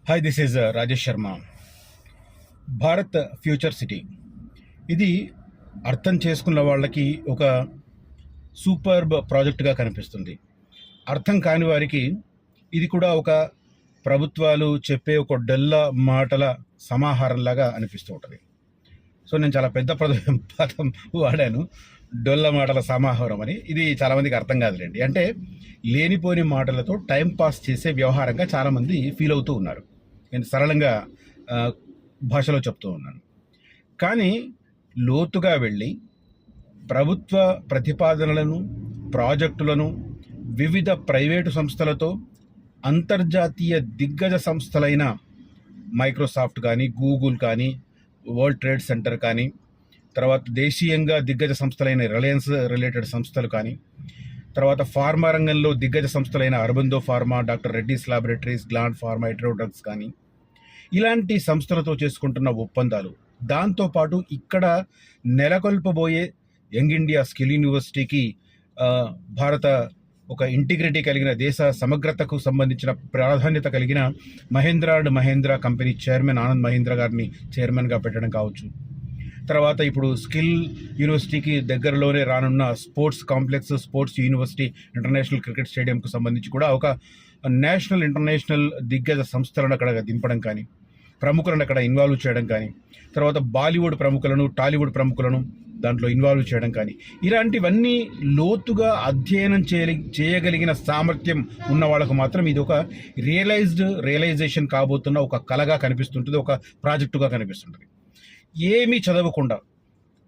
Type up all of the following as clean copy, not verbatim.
Hi, this is Rajesh Sharma. Bharat future city ఇది అర్థం చేసుకున్న వాళ్ళకి ఒక సూపర్బ్ ప్రాజెక్టుగా కనిపిస్తుంది. అర్థం కాని వారికి ఇది కూడా ఒక ప్రభుత్వాలు చెప్పే ఒక డొల్ల మాటల సమాహారంలాగా అనిపిస్తూ ఉంటుంది. సో నేను చాలా పెద్ద పదం వాడాను, డొల్ల మాటల సమాహారం అని. ఇది చాలామందికి అర్థం కాదులేండి. అంటే లేనిపోని మాటలతో టైం పాస్ చేసే వ్యవహారంగా చాలామంది ఫీల్ అవుతూ ఉన్నారు. నేను సరళంగా భాషలో చెప్తూ ఉన్నాను. కానీ లోతుగా వెళ్ళి ప్రభుత్వ ప్రతిపాదనలను, ప్రాజెక్టులను వివిధ ప్రైవేటు సంస్థలతో, అంతర్జాతీయ దిగ్గజ సంస్థలైన మైక్రోసాఫ్ట్ కానీ, గూగుల్ కానీ, వరల్డ్ ట్రేడ్ సెంటర్ కానీ, తర్వాత దేశీయంగా దిగ్గజ సంస్థలైన రిలయన్స్ రిలేటెడ్ సంస్థలు కానీ, తర్వాత ఫార్మా రంగంలో దిగ్గజ సంస్థలైన Aurobindo pharma, doctor Reddy's laboratories, gland pharma, Hetero drugs కానీ, ఇలాంటి సంస్థలతో చేసుకుంటున్న ఒప్పందాలు, దాంతోపాటు ఇక్కడ నెలకొల్పబోయే యంగ్ ఇండియా స్కిల్ యూనివర్సిటీకి భారత ఒక ఇంటిగ్రిటీ కలిగిన, దేశ సమగ్రతకు సంబంధించిన ప్రాధాన్యత కలిగిన Mahindra and Mahindra company chairman Anand Mahindra గారిని చైర్మన్గా పెట్టడం కావచ్చు. తర్వాత ఇప్పుడు స్కిల్ యూనివర్సిటీకి దగ్గరలోనే రానున్న sports complex, sports university, international cricket స్టేడియంకు సంబంధించి కూడా ఒక నేషనల్, ఇంటర్నేషనల్ దిగ్గజ సంస్థలను అక్కడ దింపడం కానీ, ప్రముఖులను అక్కడ ఇన్వాల్వ్ చేయడం కానీ, తర్వాత బాలీవుడ్ ప్రముఖులను, టాలీవుడ్ ప్రముఖులను దాంట్లో ఇన్వాల్వ్ చేయడం కానీ, ఇలాంటివన్నీ లోతుగా అధ్యయనం చేయగలిగిన సామర్థ్యం ఉన్న వాళ్ళకు మాత్రం ఇది ఒక రియలైజేషన్ కాబోతున్న ఒక కళగా కనిపిస్తుంటుంది, ఒక ప్రాజెక్టుగా కనిపిస్తుంటుంది. ఏమీ చదవకుండా,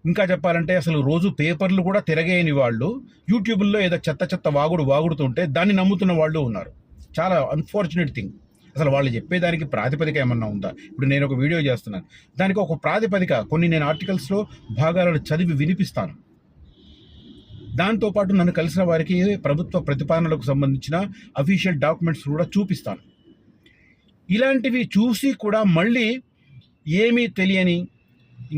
ఇంకా చెప్పాలంటే అసలు రోజు పేపర్లు కూడా తిరగేయని వాళ్ళు యూట్యూబ్లో ఏదో చెత్త వాగుడుతుంటే దాన్ని నమ్ముతున్న వాళ్ళు ఉన్నారు. చాలా అన్ఫార్చునేట్ థింగ్. అసలు వాళ్ళు చెప్పేదానికి ప్రాతిపదిక ఏమన్నా ఉందా? ఇప్పుడు నేను ఒక వీడియో చేస్తున్నాను, దానికి ఒక ప్రాతిపదిక, కొన్ని నేను ఆర్టికల్స్లో భాగాలను చదివి వినిపిస్తాను. దాంతోపాటు నన్ను కలిసిన వారికి ప్రభుత్వ ప్రతిపాదనలకు సంబంధించిన అఫీషియల్ డాక్యుమెంట్స్ కూడా చూపిస్తాను. ఇలాంటివి చూసి కూడా మళ్ళీ ఏమీ తెలియని,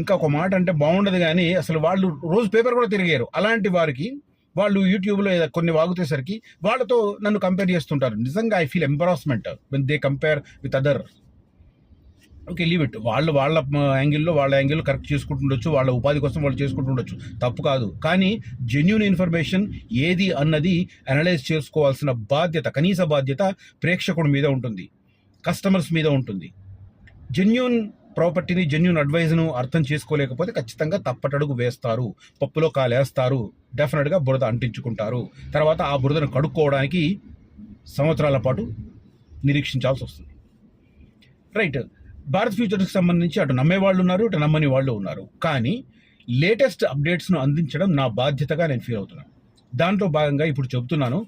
ఇంకా ఒక మాట అంటే బాగుండదు కానీ అసలు వాళ్ళు రోజు పేపర్ కూడా తిరిగారు, అలాంటి వారికి వాళ్ళు యూట్యూబ్లో కొన్ని వాగుతేసరికి వాళ్ళతో నన్ను కంపేర్ చేస్తుంటారు. నిజంగా I feel embarrassment when they compare with other. Okay, leave it. వాళ్ళ యాంగిల్లో కరెక్ట్ చేసుకుంటుండొచ్చు, వాళ్ళ ఉపాధి కోసం వాళ్ళు చేసుకుంటుండొచ్చు, తప్పు కాదు. కానీ జెన్యూన్ ఇన్ఫర్మేషన్ ఏది అన్నది అనలైజ్ చేసుకోవాల్సిన బాధ్యత, కనీస బాధ్యత ప్రేక్షకుడి మీద ఉంటుంది, కస్టమర్స్ మీద ఉంటుంది. జెన్యూన్ ప్రాపర్టీని, జెన్యూన్ అడ్వైజ్ను అర్థం చేసుకోలేకపోతే ఖచ్చితంగా తప్పటడుగు వేస్తారు, పప్పులో కాలేస్తారు, డెఫినెట్గా బురద అంటించుకుంటారు. తర్వాత ఆ బురదను కడుక్కోవడానికి సంవత్సరాల పాటు నిరీక్షించాల్సి వస్తుంది. రైట్. భారత్ ఫ్యూచర్కి సంబంధించి అటు నమ్మేవాళ్ళు ఉన్నారు, ఇటు నమ్మని వాళ్ళు ఉన్నారు. కానీ లేటెస్ట్ అప్డేట్స్ను అందించడం నా బాధ్యతగా నేను ఫీల్ అవుతున్నాను. దాంట్లో భాగంగా ఇప్పుడు చెబుతున్నాను.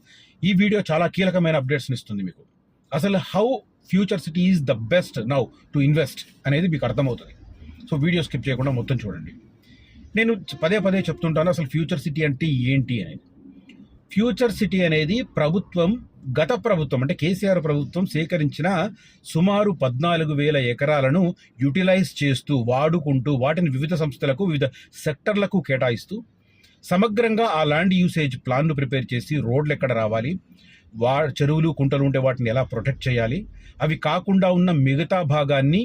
ఈ వీడియో చాలా కీలకమైన అప్డేట్స్ని ఇస్తుంది మీకు. అసలు how future city is the best now to invest అనేది మీకు అర్థమవుతుంది. సో వీడియో స్కిప్ చేయకుండా మొత్తం చూడండి. నేను పదే చెప్తుంటాను అసలు ఫ్యూచర్ సిటీ అంటే ఏంటి అనేది. ఫ్యూచర్ సిటీ అనేది గత ప్రభుత్వం అంటే కేసీఆర్ ప్రభుత్వం సేకరించిన సుమారు 14,000 ఎకరాలను యూటిలైజ్ చేస్తూ, వాడుకుంటూ, వాటిని వివిధ సంస్థలకు, వివిధ సెక్టర్లకు కేటాయిస్తూ, సమగ్రంగా ఆ ల్యాండ్ యూసేజ్ ప్లాన్ను ప్రిపేర్ చేసి, రోడ్లు ఎక్కడ రావాలి, చెరువులు, కుంటలు ఉంటే వాటిని ఎలా ప్రొటెక్ట్ చేయాలి, అవి కాకుండా ఉన్న మిగతా భాగాన్ని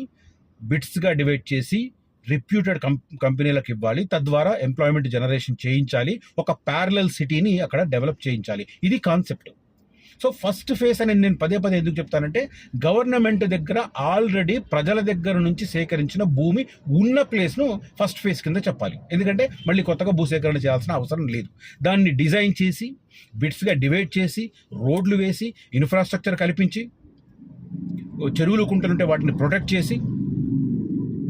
బిట్స్గా డివైడ్ చేసి రిప్యూటెడ్ కంపెనీలకు ఇవ్వాలి, తద్వారా ఎంప్లాయ్మెంట్ జనరేషన్ చేయించాలి, ఒక ప్యారలల్ సిటీని అక్కడ డెవలప్ చేయించాలి. ఇది కాన్సెప్ట్. సో ఫస్ట్ ఫేజ్ అని నేను పదే ఎందుకు చెప్తానంటే, గవర్నమెంట్ దగ్గర ఆల్రెడీ ప్రజల దగ్గర నుంచి సేకరించిన భూమి ఉన్న ప్లేస్ను ఫస్ట్ ఫేజ్ కింద చెప్పాలి. ఎందుకంటే మళ్ళీ కొత్తగా భూసేకరణ చేయాల్సిన అవసరం లేదు. దాన్ని డిజైన్ చేసి, బిట్స్గా డివైడ్ చేసి, రోడ్లు వేసి, ఇన్ఫ్రాస్ట్రక్చర్ కల్పించి, చెరువులు, కుంటలుంటే వాటిని ప్రొటెక్ట్ చేసి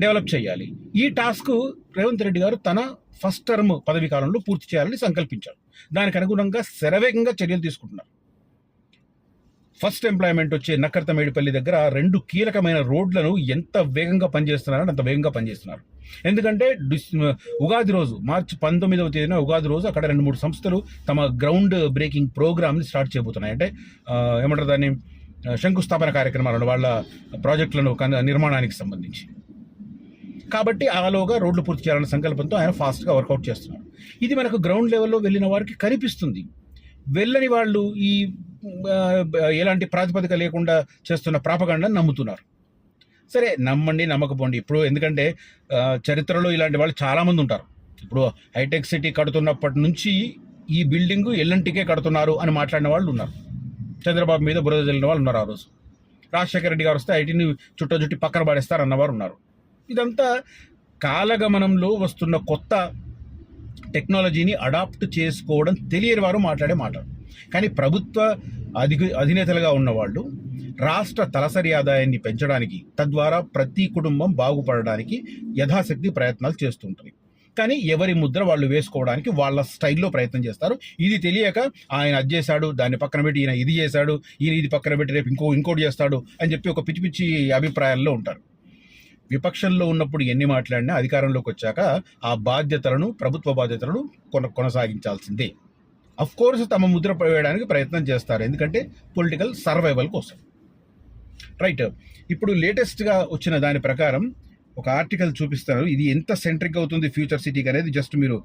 డెవలప్ చేయాలి. ఈ టాస్క్ రేవంత్ రెడ్డి గారు తన ఫస్ట్ టర్మ్ పదవీ కాలంలో పూర్తి చేయాలని సంకల్పించారు. దానికి అనుగుణంగా శరవేగంగా చర్యలు తీసుకుంటున్నారు. ఫస్ట్ ఎంప్లాయ్మెంట్ వచ్చే నక్కర్తమేడిపల్లి దగ్గర 2 కీలకమైన రోడ్లను ఎంత వేగంగా పనిచేస్తున్నారో అంత వేగంగా పనిచేస్తున్నారు. ఎందుకంటే ఉగాది రోజు, మార్చి 19వ తేదీన ఉగాది రోజు అక్కడ 2-3 సంస్థలు తమ గ్రౌండ్ బ్రేకింగ్ ప్రోగ్రామ్ని స్టార్ట్ చేయబోతున్నాయి. అంటే ఏమంటారు దాన్ని, శంకుస్థాపన కార్యక్రమాలను, వాళ్ళ ప్రాజెక్టులను నిర్మాణానికి సంబంధించి. కాబట్టి ఆలోగా రోడ్లు పూర్తి చేయాలన్న సంకల్పంతో ఆయన ఫాస్ట్గా వర్కౌట్ చేస్తున్నారు. ఇది మనకు గ్రౌండ్ లెవెల్లో వెళ్ళిన వారికి కనిపిస్తుంది. వెళ్ళని వాళ్ళు ఈ ఎలాంటి ప్రాతిపదిక లేకుండా చేస్తున్న ప్రాపగాండాను నమ్ముతున్నారు. సరే నమ్మండి నమ్మకపోండి. ఇప్పుడు ఎందుకంటే చరిత్రలో ఇలాంటి వాళ్ళు చాలామంది ఉంటారు. ఇప్పుడు హైటెక్ సిటీ కడుతున్నప్పటి నుంచి ఈ బిల్డింగ్ ఎల్ఎన్టీకే కడుతున్నారు అని మాట్లాడిన వాళ్ళు ఉన్నారు. చంద్రబాబు మీద బురద జల్లిన వాళ్ళు ఉన్నారు. ఆ రోజు రాజశేఖర రెడ్డి గారు వస్తే ఐటీని చుట్టి పక్కన పడేస్తారు అన్నవారు ఉన్నారు. ఇదంతా కాలగమనంలో వస్తున్న కొత్త టెక్నాలజీని అడాప్ట్ చేసుకోవడం తెలియని వారు మాట్లాడే మాట. కానీ ప్రభుత్వ అధినేతలుగా ఉన్నవాళ్ళు రాష్ట్ర తలసరి ఆదాయాన్ని పెంచడానికి, తద్వారా ప్రతి కుటుంబం బాగుపడడానికి యథాశక్తి ప్రయత్నాలు చేస్తుంటారు. కానీ ఎవరి ముద్ర వాళ్ళు వేసుకోవడానికి వాళ్ళ స్టైల్లో ప్రయత్నం చేస్తారు. ఇది తెలియక ఆయన అది చేశాడు, దాన్ని పక్కన పెట్టి ఈయన ఇది చేశాడు, ఈయన ఇది పక్కన పెట్టి రేపు ఇంకోటి చేస్తాడు అని చెప్పి ఒక పిచ్చి పిచ్చి అభిప్రాయాల్లో ఉంటారు. విపక్షంలో ఉన్నప్పుడు ఎన్ని మాట్లాడినా అధికారంలోకి వచ్చాక ఆ బాధ్యతలను, ప్రభుత్వ బాధ్యతలను కొనసాగించాల్సిందే. అఫ్ కోర్స్ తమ ముద్ర వేయడానికి ప్రయత్నం చేస్తారు, ఎందుకంటే పొలిటికల్ సర్వైవల్ కోసం. రైట్, ఇప్పుడు లేటెస్ట్గా వచ్చిన దాని ప్రకారం ఒక ఆర్టికల్ చూపిస్తారు. ఇది ఎంత సెంట్రిక్ అవుతుంది ఫ్యూచర్ సిటీకి అనేది జస్ట్ మీరు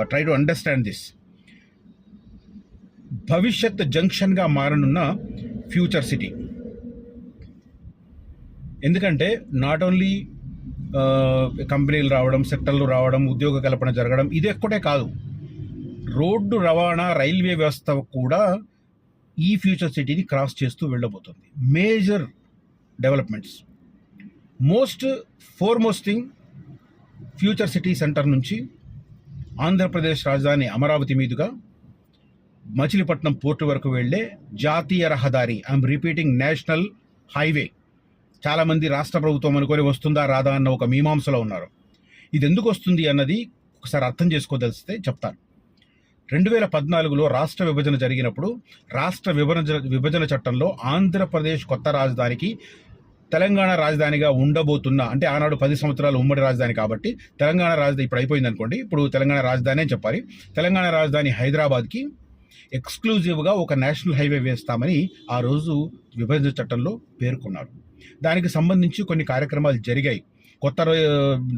ట్రై టు అండర్స్టాండ్ దిస్. భవిష్యత్ జంక్షన్గా మారనున్న ఫ్యూచర్ సిటీ. ఎందుకంటే నాట్ ఓన్లీ కంపెనీలు రావడం, సెక్టర్లు రావడం, ఉద్యోగ కల్పన జరగడం ఇది ఒక్కటే కాదు, రోడ్డు రవాణా, రైల్వే వ్యవస్థ కూడా ఈ ఫ్యూచర్ సిటీని క్రాస్ చేస్తూ వెళ్ళబోతుంది. Major developments. Foremost thing, future city centre నుంచి ఆంధ్రప్రదేశ్ రాజధాని అమరావతి మీదుగా మచిలీపట్నం పోర్టు వరకు వెళ్ళే జాతీయ రహదారి, ఐఎమ్ రిపీటింగ్, నేషనల్ హైవే. చాలామంది రాష్ట్ర ప్రభుత్వం అనుకొని వస్తుందా రాదా అన్న ఒక మీమాంసలో ఉన్నారు. ఇది ఎందుకు వస్తుంది అన్నది ఒకసారి అర్థం చేసుకోదలిస్తే చెప్తాను. 2014లో రాష్ట్ర విభజన జరిగినప్పుడు రాష్ట్ర విభజన చట్టంలో ఆంధ్రప్రదేశ్ కొత్త రాజధానికి తెలంగాణ రాజధానిగా ఉండబోతున్న, అంటే ఆనాడు 10 సంవత్సరాలు ఉమ్మడి రాజధాని కాబట్టి తెలంగాణ రాజధాని ఇప్పుడు అయిపోయింది అనుకోండి, ఇప్పుడు తెలంగాణ రాజధాని అని చెప్పాలి. తెలంగాణ రాజధాని హైదరాబాద్కి ఎక్స్క్లూజివ్గా ఒక నేషనల్ హైవే వేస్తామని ఆ రోజు విభజన చట్టంలో పేర్కొన్నారు. దానికి సంబంధించి కొన్ని కార్యక్రమాలు జరిగాయి. కొత్త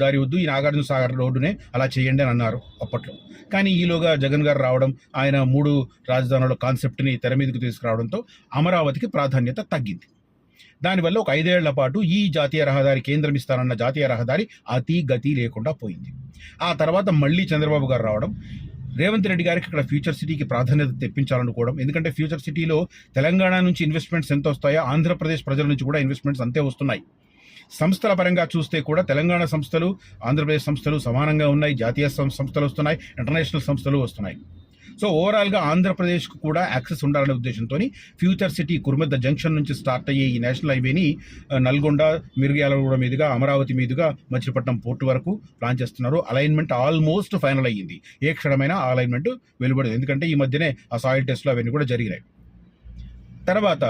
దారి వద్దు, ఈ నాగార్జున సాగర్ రోడ్డునే అలా చేయండి అని అన్నారు అప్పట్లో. కానీ ఈలోగా జగన్ గారు రావడం, ఆయన 3 రాజధానుల కాన్సెప్ట్ని తెర మీదకు తీసుకురావడంతో అమరావతికి ప్రాధాన్యత తగ్గింది. దానివల్ల ఒక 5 ఏళ్ల పాటు ఈ జాతీయ రహదారి, కేంద్రం ఇస్తానన్న జాతీయ రహదారి అతి గతి లేకుండా పోయింది. ఆ తర్వాత మళ్ళీ చంద్రబాబు గారు రావడం, రేవంత్ రెడ్డి గారికి ఇక్కడ ఫ్యూచర్ సిటీకి ప్రాధాన్యత తెప్పించాలనుకోవడం. ఎందుకంటే ఫ్యూచర్ సిటీలో తెలంగాణ నుంచి ఇన్వెస్ట్మెంట్స్ ఎంత వస్తాయో ఆంధ్రప్రదేశ్ ప్రజల నుంచి కూడా ఇన్వెస్ట్మెంట్స్ అంతే వస్తున్నాయి. సంస్థల పరంగా చూస్తే కూడా తెలంగాణ సంస్థలు, ఆంధ్రప్రదేశ్ సంస్థలు సమానంగా ఉన్నాయి. జాతీయ సంస్థలు వస్తున్నాయి, ఇంటర్నేషనల్ సంస్థలు వస్తున్నాయి. సో ఓవరాల్గా ఆంధ్రప్రదేశ్కు కూడా యాక్సెస్ ఉండాలనే ఉద్దేశంతో ఫ్యూచర్ సిటీ కుర్మెద్ద జంక్షన్ నుంచి స్టార్ట్ అయ్యే ఈ నేషనల్ హైవేని నల్గొండ, మిర్యాలగూడ మీదుగా, అమరావతి మీదుగా మచిలీపట్నం పోర్టు వరకు ప్లాన్ చేస్తున్నారు. అలైన్మెంట్ ఆల్మోస్ట్ ఫైనల్ అయ్యింది. ఏ క్షణమైనా ఆ అలైన్మెంట్ వెలువడదు, ఎందుకంటే ఈ మధ్యనే ఆ సాయిల్ టెస్ట్లు అవన్నీ కూడా జరిగినాయి. తర్వాత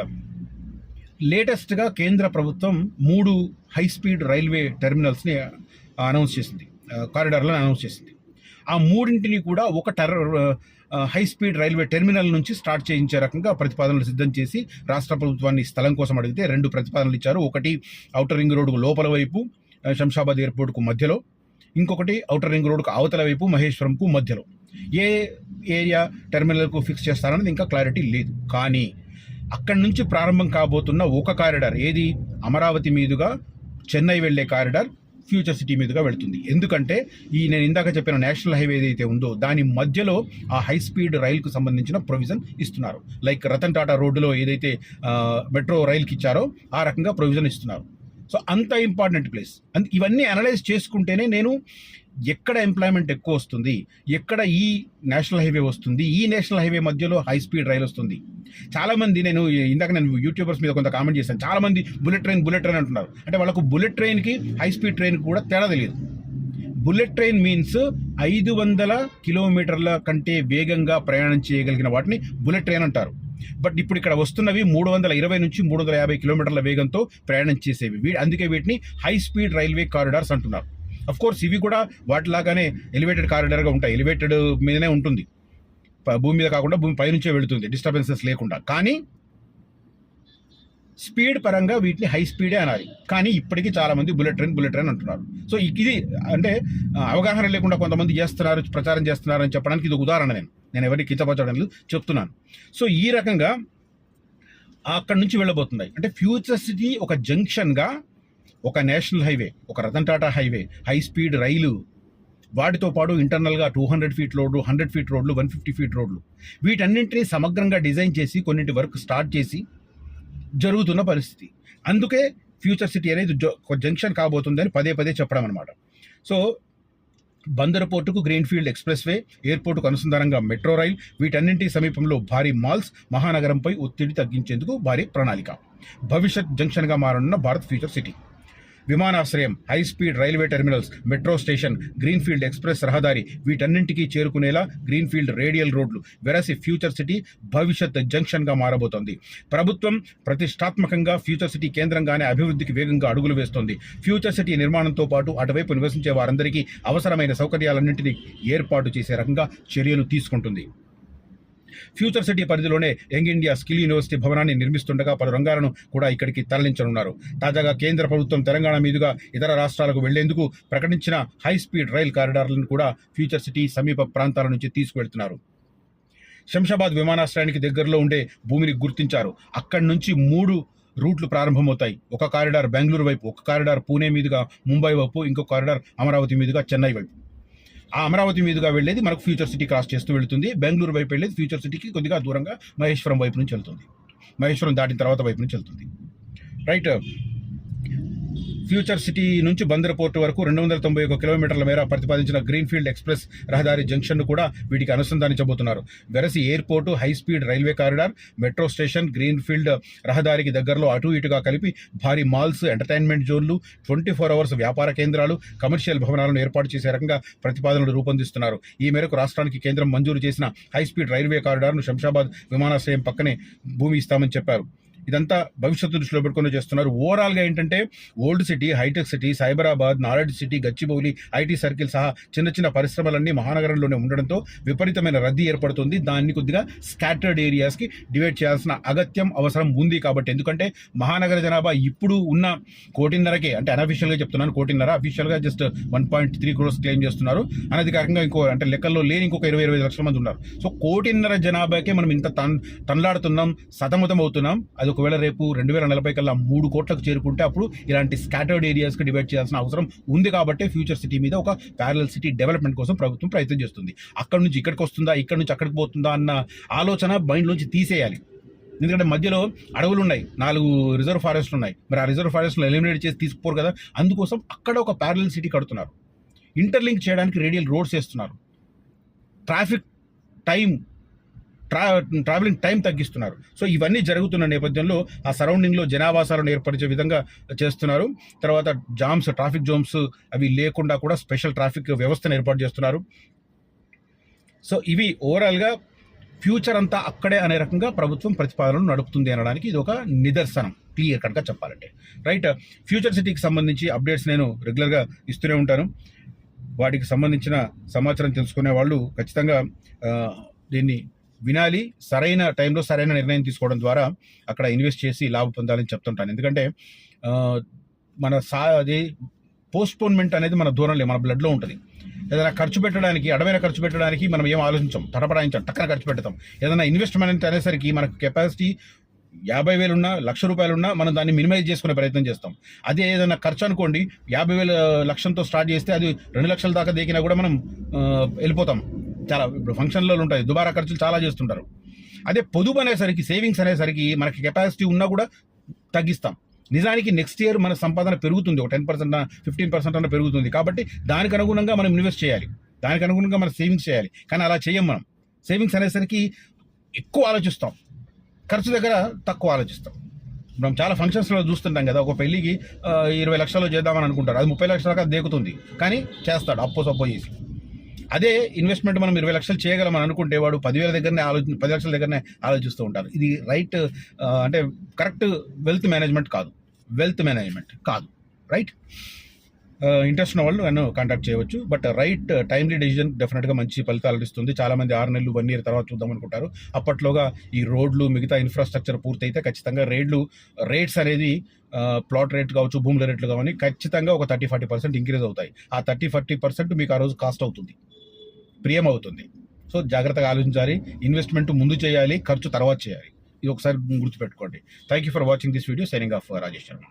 లేటెస్ట్గా కేంద్ర ప్రభుత్వం 3 హై స్పీడ్ రైల్వే టెర్మినల్స్ని అనౌన్స్ చేసింది, కారిడార్లను అనౌన్స్ చేసింది. ఆ 3ంటిని కూడా ఒక హై స్పీడ్ రైల్వే టెర్మినల్ నుంచి స్టార్ట్ చేయించే రకంగా ప్రతిపాదనలు సిద్ధం చేసి రాష్ట్ర ప్రభుత్వాన్ని స్థలం కోసం అడిగితే 2 ప్రతిపాదనలు ఇచ్చారు. ఒకటి ఔటర్ రింగ్ రోడ్డుకు లోపల వైపు శంషాబాద్ ఎయిర్పోర్ట్కు మధ్యలో, ఇంకొకటి ఔటర్ రింగ్ రోడ్డుకు అవతల వైపు మహేశ్వరంకు మధ్యలో. ఏ ఏరియా టెర్మినల్కు ఫిక్స్ చేస్తారన్నది ఇంకా క్లారిటీ లేదు. కానీ అక్కడి నుంచి ప్రారంభం కాబోతున్న ఒక కారిడార్, ఏది అమరావతి మీదుగా చెన్నై వెళ్లే కారిడార్ ఫ్యూచర్ సిటీ మీదుగా వెళుతుంది. ఎందుకంటే నేను ఇందాక చెప్పిన నేషనల్ హైవే ఏదైతే ఉందో దాని మధ్యలో ఆ హై స్పీడ్ రైలుకు సంబంధించిన ప్రొవిజన్ ఇస్తున్నారు. లైక్ రతన్ టాటా రోడ్డులో ఏదైతే మెట్రో రైలుకి ఇచ్చారో ఆ రకంగా ప్రొవిజన్ ఇస్తున్నారు. సో అంత ఇంపార్టెంట్ ప్లేస్. ఇవన్నీ అనలైజ్ చేసుకుంటేనే నేను ఎక్కడ ఎంప్లాయ్మెంట్ ఎక్కువ వస్తుంది, ఎక్కడ ఈ నేషనల్ హైవే వస్తుంది, ఈ నేషనల్ హైవే మధ్యలో హై స్పీడ్ రైలు వస్తుంది. చాలామంది నేను యూట్యూబర్స్ మీద కొంత కామెంట్ చేశాను. చాలామంది బుల్లెట్ ట్రైన్ అంటున్నారు. అంటే వాళ్ళకు బుల్లెట్ ట్రైన్కి హై స్పీడ్ ట్రైన్కి కూడా తేడా తెలియదు. బుల్లెట్ ట్రైన్ మీన్స్ 500 కిలోమీటర్ల కంటే వేగంగా ప్రయాణం చేయగలిగిన వాటిని బుల్లెట్ ట్రైన్ అంటారు. బట్ ఇప్పుడు ఇక్కడ వస్తున్నవి 320 నుంచి 350 కిలోమీటర్ల వేగంతో ప్రయాణం చేసేవి. అందుకే వీటిని హై స్పీడ్ రైల్వే కారిడార్స్ అంటున్నారు. అఫ్ కోర్స్ ఇవి కూడా వాటిలాగానే ఎలివేటెడ్ కారిడార్గా ఉంటాయి. ఎలివేటెడ్ మీదనే ఉంటుంది, భూమి మీద కాకుండా భూమి పైనుంచే వెళుతుంది డిస్టర్బెన్సెస్ లేకుండా. కానీ స్పీడ్ పరంగా వీటిని హై స్పీడే అనాలి. కానీ ఇప్పటికీ చాలామంది బుల్లెట్ ట్రైన్ అంటున్నారు. సో ఇది అంటే అవగాహన లేకుండా కొంతమంది చేస్తున్నారు, ప్రచారం చేస్తున్నారు అని చెప్పడానికి ఇది ఉదాహరణ. నేను ఎవరికి కించపరచడం లేదు, చెప్తున్నాను. సో ఈ రకంగా అక్కడి నుంచి వెళ్ళబోతున్నాయి. అంటే ఫ్యూచర్ సిటీ ఒక జంక్షన్గా ఒక నేషనల్ హైవే, ఒక Ratan Tata highway, high speed రైలు, వాటితో పాటు ఇంటర్నల్గా 200 ఫీట్ రోడ్లు, 100 ఫీట్ రోడ్లు, 150 ఫీట్ రోడ్లు, వీటన్నింటినీ సమగ్రంగా డిజైన్ చేసి కొన్నింటి వర్క్ స్టార్ట్ చేసి జరుగుతున్న పరిస్థితి. అందుకే ఫ్యూచర్ సిటీ అనేది జంక్షన్ కాబోతుందని పదే పదే చెప్పడం అనమాట. సో బందరు పోర్టుకు గ్రీన్ఫీల్డ్ ఎక్స్ప్రెస్ వే, ఎయిర్పోర్టుకు అనుసంధానంగా మెట్రో రైల్, వీటన్నింటి సమీపంలో భారీ మాల్స్, మహానగరంపై ఒత్తిడి తగ్గించేందుకు భారీ ప్రణాళిక. భవిష్యత్ జంక్షన్గా మారనున్న భారత్ ఫ్యూచర్ సిటీ. విమానాశ్రయం, high speed railway terminals, metro station, greenfield express రహదారి, వీటన్నింటికీ చేరుకునేలా గ్రీన్ఫీల్డ్ రేడియల్ రోడ్లు వెరసి ఫ్యూచర్ సిటీ భవిష్యత్ జంక్షన్గా మారబోతోంది. ప్రభుత్వం ప్రతిష్టాత్మకంగా ఫ్యూచర్ సిటీ కేంద్రంగానే అభివృద్ధికి వేగంగా అడుగులు వేస్తోంది. ఫ్యూచర్ సిటీ నిర్మాణంతో పాటు అటువైపు నివసించే వారందరికీ అవసరమైన సౌకర్యాలన్నింటినీ ఏర్పాటు చేసే రకంగా చర్యలు తీసుకుంటుంది. ఫ్యూచర్ సిటీ పరిధిలోనే యంగ్ ఇండియా స్కిల్ యూనివర్సిటీ భవనాన్ని నిర్మిస్తుండగా పలు రంగాలను కూడా ఇక్కడికి తరలించనున్నారు. తాజాగా కేంద్ర ప్రభుత్వం తెలంగాణ మీదుగా ఇతర రాష్ట్రాలకు వెళ్లేందుకు ప్రకటించిన హై స్పీడ్ రైల్ కారిడార్లను కూడా ఫ్యూచర్ సిటీ సమీప ప్రాంతాల నుంచి తీసుకువెళ్తున్నారు. శంషాబాద్ విమానాశ్రయానికి దగ్గరలో ఉండే భూమిని గుర్తించారు. అక్కడి నుంచి 3 రూట్లు ప్రారంభమవుతాయి. ఒక కారిడార్ బెంగళూరు వైపు, ఒక కారిడార్ పూణే మీదుగా ముంబై వైపు, ఇంకో కారిడార్ అమరావతి మీదుగా చెన్నై వైపు. ఆ అమరావతి మీదుగా వెళ్ళేది మనకు ఫ్యూచర్ సిటీ క్రాస్ చేస్తూ వెళుతుంది. బెంగళూరు వైపు వెళ్ళేది ఫ్యూచర్ సిటీకి కొద్దిగా దూరంగా మహేశ్వరం వైపు నుంచి వెళ్తుంది. మహేశ్వరం దాటిన తర్వాత వైపు నుంచి వెళ్తుంది. రైట్. ఫ్యూచర్ సిటీ నుంచి బందర్ పోర్టు వరకు 291 కిలోమీటర్ల మేర ప్రతిపాదించిన గ్రీన్ఫీల్డ్ ఎక్స్ప్రెస్ రహదారి జంక్షన్ను కూడా వీటికి అనుసంధానించబోతున్నారు. వెరసి airport, high speed railway corridor, metro station, greenfield రహదారికి దగ్గరలో అటు ఇటుగా కలిపి భారీ మాల్స్, ఎంటర్టైన్మెంట్ జోన్లు, 24 అవర్స్ వ్యాపార కేంద్రాలు, కమర్షియల్ భవనాలను ఏర్పాటు చేసే రకంగా ప్రతిపాదనలు రూపొందిస్తున్నారు. ఈ మేరకు రాష్ట్రానికి కేంద్రం మంజూరు చేసిన హై స్పీడ్ రైల్వే కారిడార్ను శంషాబాద్ విమానాశ్రయం పక్కనే భూమి ఇస్తామని చెప్పారు. ఇదంతా భవిష్యత్తు దృష్టిలో పెట్టుకుని చేస్తున్నారు. ఓవరాల్గా ఏంటంటే old city, hitech city, Cyberabad, knowledge city, Gachibowli, IT circle సహా చిన్న చిన్న పరిశ్రమలన్నీ మహానగరంలోనే ఉండడంతో విపరీతమైన రద్దీ ఏర్పడుతుంది. దాన్ని కొద్దిగా స్కాటర్డ్ ఏరియాస్కి డివైడ్ చేయాల్సిన అగత్యం, అవసరం ఉంది. కాబట్టి ఎందుకంటే మహానగర జనాభా ఇప్పుడు ఉన్న 1.5కే, అంటే అనఫిషియల్గా చెప్తున్నాను 1.5, అఫీషియల్గా జస్ట్ 1.3 crores క్లెయిమ్ చేస్తున్నారు. అనధికారికంగా ఇంకో అంటే లెక్కల్లో లేని ఇంకొక 20-25 లక్షల మంది ఉన్నారు. సో 1.5 జనాభాకే మనం ఇంత తనలాడుతున్నాం, సతమతం అవుతున్నాం. అది ఒకవేళ రేపు 2040 కల్లా 3 కోట్లకు చేరుకుంటే అప్పుడు ఇలాంటి స్కాటర్డ్ ఏరియాస్కి డివైడ్ చేయాల్సిన అవసరం ఉంది. కాబట్టి ఫ్యూచర్ సిటీ మీద ఒక ప్యారలల్ సిటీ డెవలప్మెంట్ కోసం ప్రభుత్వం ప్రయత్నం చేస్తుంది. అక్కడ నుంచి ఇక్కడికి వస్తుందా, ఇక్కడ నుంచి అక్కడికి పోతుందా అన్న ఆలోచన మైండ్లోంచి తీసేయాలి. ఎందుకంటే మధ్యలో అడవులు ఉన్నాయి, 4 రిజర్వ్ ఫారెస్ట్లు ఉన్నాయి. మరి ఆ రిజర్వ్ ఫారెస్ట్లు ఎలిమినేట్ చేసి తీసుకుపోరు కదా. అందుకోసం అక్కడ ఒక ప్యారలల్ సిటీ కడుతున్నారు. ఇంటర్లింక్ చేయడానికి రేడియల్ రోడ్స్ వేస్తున్నారు. ట్రావెలింగ్ టైం తగ్గిస్తున్నారు. సో ఇవన్నీ జరుగుతున్న నేపథ్యంలో ఆ సరౌండింగ్లో జనావాసాలను ఏర్పరిచే విధంగా చేస్తున్నారు. తర్వాత ట్రాఫిక్ జామ్స్ అవి లేకుండా కూడా స్పెషల్ ట్రాఫిక్ వ్యవస్థను ఏర్పాటు చేస్తున్నారు. సో ఇవి ఓవరాల్గా ఫ్యూచర్ అంతా అక్కడే అనే రకంగా ప్రభుత్వం ప్రతిపాదనలు నడుపుతుంది అనడానికి ఇది ఒక నిదర్శనం, క్లియర్ కట్గా చెప్పాలంటే. రైట్. ఫ్యూచర్ సిటీకి సంబంధించి అప్డేట్స్ నేను రెగ్యులర్గా ఇస్తూనే ఉంటాను. వాటికి సంబంధించిన సమాచారం తెలుసుకునే వాళ్ళు ఖచ్చితంగా దీన్ని వినాలి. సరైన టైంలో సరైన నిర్ణయం తీసుకోవడం ద్వారా అక్కడ ఇన్వెస్ట్ చేసి లాభం పొందాలని చెప్తుంటాను. ఎందుకంటే అది పోస్ట్పోన్మెంట్ అనేది మన దూరంలో, మన బ్లడ్లో ఉంటుంది. ఏదైనా ఖర్చు పెట్టడానికి, అడమైన ఖర్చు పెట్టడానికి మనం ఏం ఆలోచించాం, తడపడాయించాం, టక్కన ఖర్చు పెడతాం. ఏదైనా ఇన్వెస్ట్మెంట్ అనేసరికి మనకు కెపాసిటీ 50,000 ఉన్నా, ₹1,00,000 ఉన్నా మనం దాన్ని మినిమైజ్ చేసుకునే ప్రయత్నం చేస్తాం. అదే ఏదైనా ఖర్చు అనుకోండి, 50,000 లక్ష్యంతో స్టార్ట్ చేస్తే అది 2 లక్షల దాకా దేకినా కూడా మనం వెళ్ళిపోతాం. చాలా ఇప్పుడు ఫంక్షన్లో ఉంటాయి, దుబారా ఖర్చులు చాలా చేస్తుంటారు. అదే పొదుపు అనేసరికి, సేవింగ్స్ అనేసరికి మనకి కెపాసిటీ ఉన్నా కూడా తగ్గిస్తాం. నిజానికి నెక్స్ట్ ఇయర్ మన సంపాదన పెరుగుతుంది, ఒక 10%, 15% అన్న పెరుగుతుంది. కాబట్టి దానికి అనుగుణంగా మనం ఇన్వెస్ట్ చేయాలి, దానికి అనుగుణంగా మనం సేవింగ్స్ చేయాలి. కానీ అలా చేయం మనం. సేవింగ్స్ అనేసరికి ఎక్కువ ఆలోచిస్తాం, ఖర్చు దగ్గర తక్కువ ఆలోచిస్తాం. మనం చాలా ఫంక్షన్స్లో చూస్తుంటాం కదా, ఒక పెళ్ళికి 20 లక్షలు చేద్దామని అనుకుంటారు, అది 30 లక్షల దాకా దేకుతుంది. కానీ చేస్తాడు సప్పో చేసి. అదే ఇన్వెస్ట్మెంట్ మనం 20 లక్షలు చేయగలమని అనుకుంటే వాడు 10,000 దగ్గరనే 10 లక్షల దగ్గరనే ఆలోచిస్తూ ఉంటారు. ఇది రైట్ అంటే కరెక్ట్ వెల్త్ మేనేజ్మెంట్ కాదు. రైట్. ఇంట్రెస్ట్ ఉన్న వాళ్ళు నన్ను కాంటాక్ట్ చేయవచ్చు. బట్ రైట్ టైమ్లీ డెసిజన్ డెఫినెట్గా మంచి ఫలితాలు ఇస్తుంది. చాలామంది 6 నెలలు 1 year తర్వాత చూద్దాం అనుకుంటారు. అప్పట్లోగా ఈ రోడ్లు, మిగతా ఇన్ఫ్రాస్ట్రక్చర్ పూర్తయితే ఖచ్చితంగా రేట్స్ అనేది ప్లాట్ రేట్ కావచ్చు, భూముల రేట్లు కావాలి, ఖచ్చితంగా ఒక 30-40% ఇంక్రీజ్ అవుతాయి. ఆ 30-40% మీకు ఆ రోజు కాస్ట్ అవుతుంది, ప్రియం అవుతుంది. సో జాగ్రత్తగా ఆలోచించాలి. ఇన్వెస్ట్మెంట్ ముందు చేయాలి, ఖర్చు తర్వాత చేయాలి. ఇది ఒకసారి గుర్తుపెట్టుకోండి. Thank you for watching this video. Signing off Rajesh Sharma.